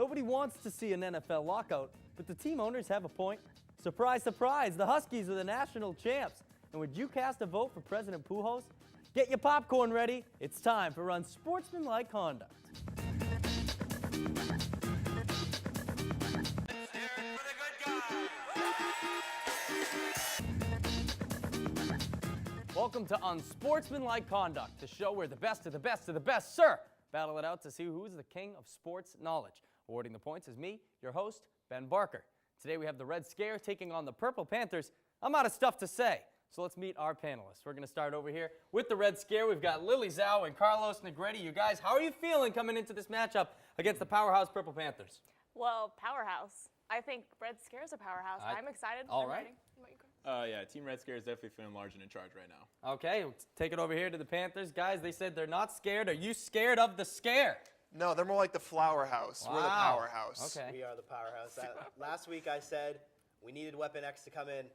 Nobody wants to see an NFL lockout, but the team owners have a point. Surprise, surprise, the Huskies are the national champs. And would you cast a vote for President Pujols? Get your popcorn ready. It's time for Unsportsmanlike Conduct. Welcome to Unsportsmanlike Conduct, the show where the best of the best of the best, sir, battle it out to see who's the king of sports knowledge. Awarding the points is me, your host, Ben Barker. Today we have the Red Scare taking on the Purple Panthers. I'm out of stuff to say, so let's meet our panelists. We're going to start over here with the Red Scare. We've got Lily Zhao and Carlos Negretti. You guys, how are you feeling coming into this matchup against the powerhouse Purple Panthers? Well, powerhouse. I think Red Scare's a powerhouse. I'm excited. All right. Yeah, Team Red Scare is definitely feeling large and in charge right now. Okay, let's take it over here to the Panthers. Guys, they said they're not scared. Are you scared of the scare? No, they're more like the Flower House. Wow. We're the powerhouse. Okay. We are the powerhouse. Last week I said we needed Weapon X to come in.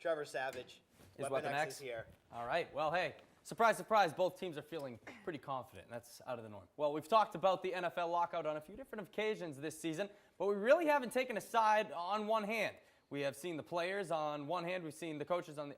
Trevor Savage. Weapon X is here. All right. Well, hey, surprise, surprise, both teams are feeling pretty confident. That's out of the norm. Well, we've talked about the NFL lockout on a few different occasions this season, but we really haven't taken a side on one hand. We have seen the players on one hand. We've seen the coaches on the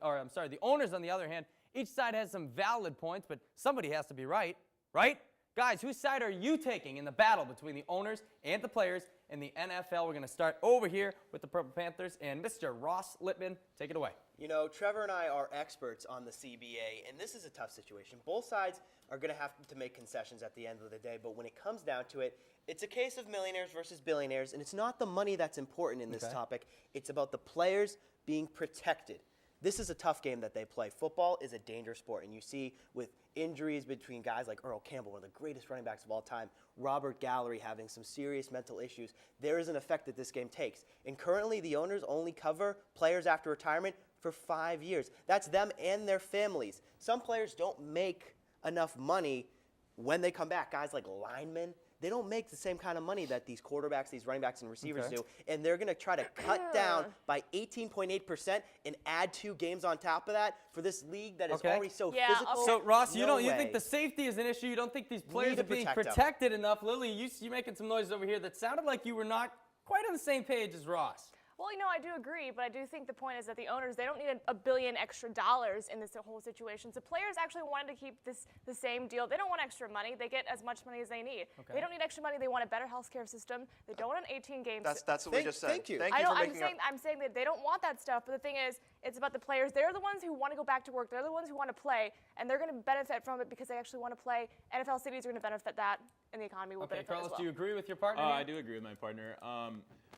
owners on the other hand. Each side has some valid points, but somebody has to be right, right? Guys, whose side are you taking in the battle between the owners and the players in the NFL? We're going to start over here with the Purple Panthers, and Mr. Ross Lippman, take it away. You know, Trevor and I are experts on the CBA, and this is a tough situation. Both sides are going to have to make concessions at the end of the day, but when it comes down to it, it's a case of millionaires versus billionaires, and it's not the money that's important in this topic. It's about the players being protected. This is a tough game that they play. Football is a dangerous sport, and you see with injuries between guys like Earl Campbell, one of the greatest running backs of all time, Robert Gallery having some serious mental issues, there is an effect that this game takes. And currently, the owners only cover players after retirement for 5 years. That's them and their families. Some players don't make enough money when they come back. Guys like linemen, they don't make the same kind of money that these quarterbacks, these running backs, and receivers do. And they're going to try to cut down by 18.8% and add 2 games on top of that for this league that is already so physical. So, Ross, you think the safety is an issue? You don't think these players are being protected enough? Lily, you're making some noise over here that sounded like you were not quite on the same page as Ross. Well, you know, I do agree, but I do think the point is that the owners, they don't need $1 billion extra in this whole situation. So players actually wanted to keep the same deal. They don't want extra money. They get as much money as they need. They don't need extra money. They want a better health care system. They don't want an 18-game system. That's what we just said. Thank you. I'm saying that they don't want that stuff, but the thing is, it's about the players. They're the ones who want to go back to work. They're the ones who want to play, and they're going to benefit from it because they actually want to play. NFL cities are going to benefit that, and the economy will benefit Carlos, as well. do you agree with your partner? I do agree with my partner.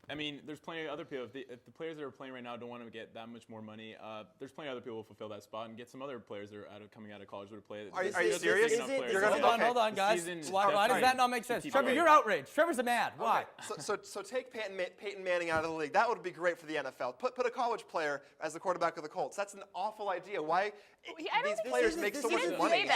I mean, there's plenty of other people. If the players that are playing right now don't want to get that much more money, there's plenty of other people who will fulfill that spot and get some other players that are coming out of college to play. Are you serious? Hold on, guys. Why does that not make sense? Trevor, you're outraged. Trevor's mad. Why? Okay. So take Peyton Manning out of the league. That would be great for the NFL. Put a college player as the quarterback of the Colts. That's an awful idea. Why? These players make so much money.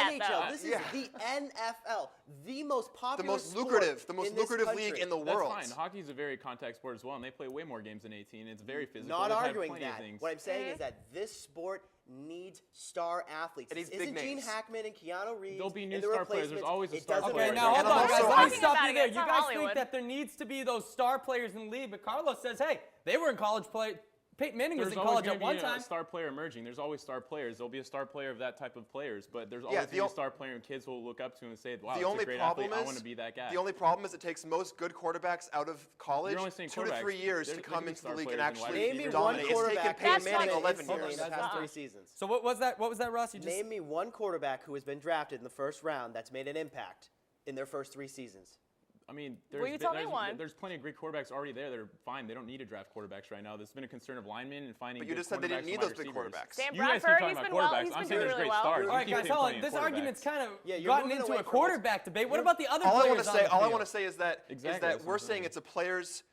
This is the NFL, the most popular the most lucrative league in the world. That's fine. Hockey's a very contact sport as well, and they play way more games than 18. It's very physical. Not arguing that. What I'm saying is that this sport needs star athletes. It needs Isn't big Gene names. Hackman and Keanu Reeves? There'll be new star players. There's always a star player. Okay, now hold on, guys. Let me stop you there. You It's not guys Hollywood. think that there needs to be those star players in the league, but Carlos says, hey, they were in college play. Peyton Manning was in college at one time. A star player emerging. There's always star players. There'll be a star player of that type of players, but there's always a star player and kids will look up to and say, wow, that's a great athlete. I want to be that guy. The only problem is it takes most good quarterbacks out of college 2 to 3 years to come into the league and actually dominate. It's taken Peyton Manning 11 years. In the past 3 seasons. So what was that, Ross? Name me one quarterback who has been drafted in the first round that's made an impact in their first 3 seasons. I mean, there's plenty of great quarterbacks already there that are fine. They don't need to draft quarterbacks right now. There's been a concern of linemen and finding. But you just said they didn't need those big quarterbacks. Sam You guys keep Bradford, talking he's about been well. quarterbacks. He's I'm been saying doing there's really great well. stars. All right, guys, hold on. This argument's kind of gotten into a quarterback debate. What about the other players? All I want to say is that we're saying it's it's a players.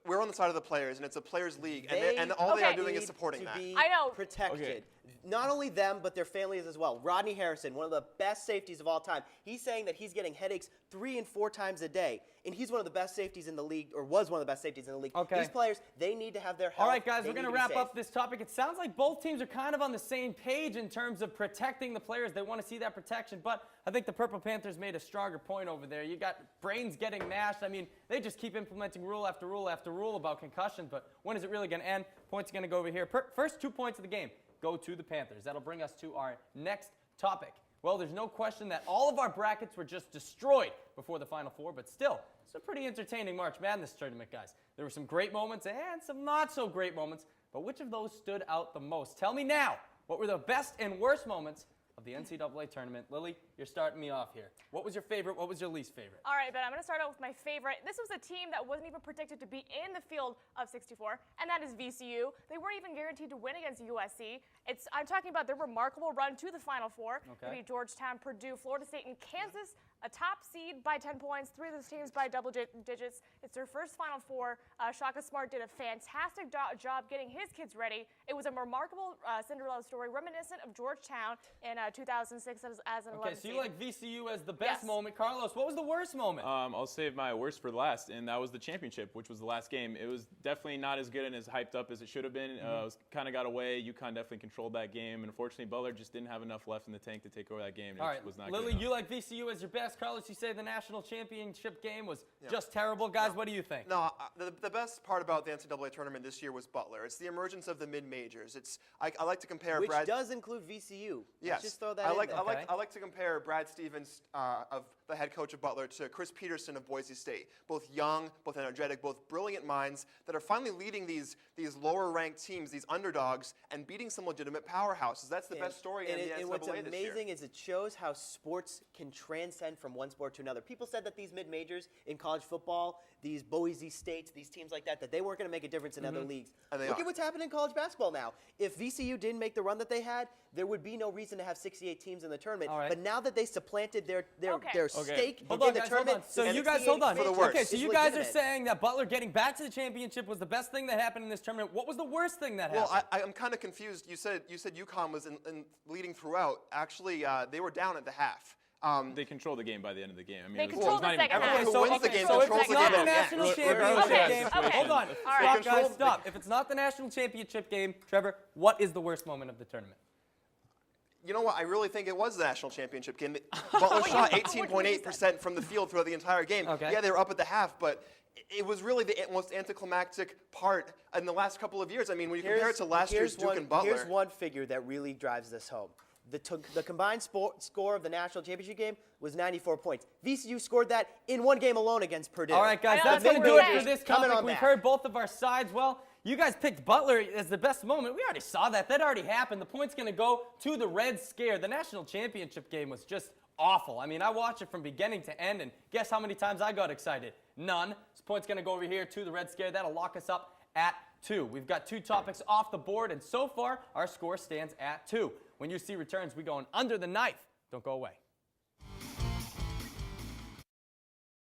We're on the side of the players, and it's a players' league, and all they are doing is supporting that. I know. Protected. Not only them, but their families as well. Rodney Harrison, one of the best safeties of all time, he's saying that he's getting headaches 3 and 4 times a day, and he's one of the best safeties in the league, or was one of the best safeties in the league. Okay. These players, they need to have their health. All right, guys, we're going to wrap up this topic. It sounds like both teams are kind of on the same page in terms of protecting the players. They want to see that protection, but I think the Purple Panthers made a stronger point over there. You got brains getting mashed. I mean, they just keep implementing rule after rule after rule about concussions, but when is it really going to end? Points are going to go over here. First 2 points of the game go to the Panthers. That'll bring us to our next topic. Well, there's no question that all of our brackets were just destroyed before the Final Four, but still, it's a pretty entertaining March Madness tournament, guys. There were some great moments and some not so great moments, but which of those stood out the most? Tell me now, what were the best and worst moments of the NCAA tournament? Lily, you're starting me off here. What was your favorite? What was your least favorite? All right, Ben, I'm going to start out with my favorite. This was a team that wasn't even predicted to be in the field of 64, and that is VCU. They weren't even guaranteed to win against USC. I'm talking about their remarkable run to the Final Four. Okay. They beat Georgetown, Purdue, Florida State, and Kansas, a top seed by 10 points, 3 of those teams by double digits. It's their first Final Four. Shaka Smart did a fantastic job getting his kids ready. It was a remarkable Cinderella story, reminiscent of Georgetown in 2006 as an 11th Okay, so you seed. like VCU as the best Yes. moment. Carlos, what was the worst moment? I'll save my worst for last, and that was the championship, which was the last game. It was definitely not as good and as hyped up as it should have been. It kind of got away. UConn definitely controlled that game, and unfortunately, Butler just didn't have enough left in the tank to take over that game. All right, It was not Lily, good enough. you like VCU as your best. Carlos, you say the national championship game was just terrible. Guys, what do you think? No, the best part about the NCAA tournament this year was Butler. It's the emergence of the mid-majors. I like to compare Which Brad. does include VCU. Yes, Let's just throw that I in like there. Okay. I like to compare Brad Stevens, of the head coach of Butler, to Chris Peterson of Boise State. Both young, both energetic, both brilliant minds that are finally leading these lower-ranked teams, these underdogs, and beating some legitimate powerhouses. That's the best story in the NCAA and what's this year. amazing is it shows how sports can transcend from one sport to another. People said that these mid-majors in college football, these Boise States, these teams like that they weren't going to make a difference in other leagues. And they Look are. at what's happening in college basketball now. If VCU didn't make the run that they had, there would be no reason to have 68 teams in the tournament. All right. But now that they supplanted their Okay. stake Hold in on, the guys, hold tournament, on. So the you guys, 68 hold on. For the majors worst. Okay, so is you guys are legitimate. saying that Butler getting back to the championship was the best thing that happened in this tournament. What was the worst thing that happened? Well, I'm kind of confused. You said UConn was in leading throughout. Actually, they were down at the half. They controlled the game by the end of the game. I mean, They it was controlled not the even second close. half. Everyone who wins the game so if controls it's the not game. the national Yeah. championship Okay, game, okay. hold on. All right. Stop, guys, controlled the stop. If it's not the national championship game, Trevor, what is the worst moment of the tournament? You know what? I really think it was the national championship game. Butler shot 18.8% from the field throughout the entire game. Okay. Yeah, they were up at the half, but it was really the most anticlimactic part in the last couple of years. I mean, when you compare it to last year's Duke and Butler. Here's one figure that really drives this home. The combined score of the national championship game was 94 points. VCU scored that in one game alone against Purdue. All right, guys, I know, that's that's going to what do we're it for this Coming topic. on We've back. heard both of our sides. Well, you guys picked Butler as the best moment. We already saw that. That already happened. The point's going to go to the Reds scare. The national championship game was just awful. I mean, I watched it from beginning to end, and guess how many times I got excited? None. This point's going to go over here to the Red Scare. That'll lock us up at 2. We've got 2 topics off the board, and so far, our score stands at 2. When UC returns, we going under the knife. Don't go away.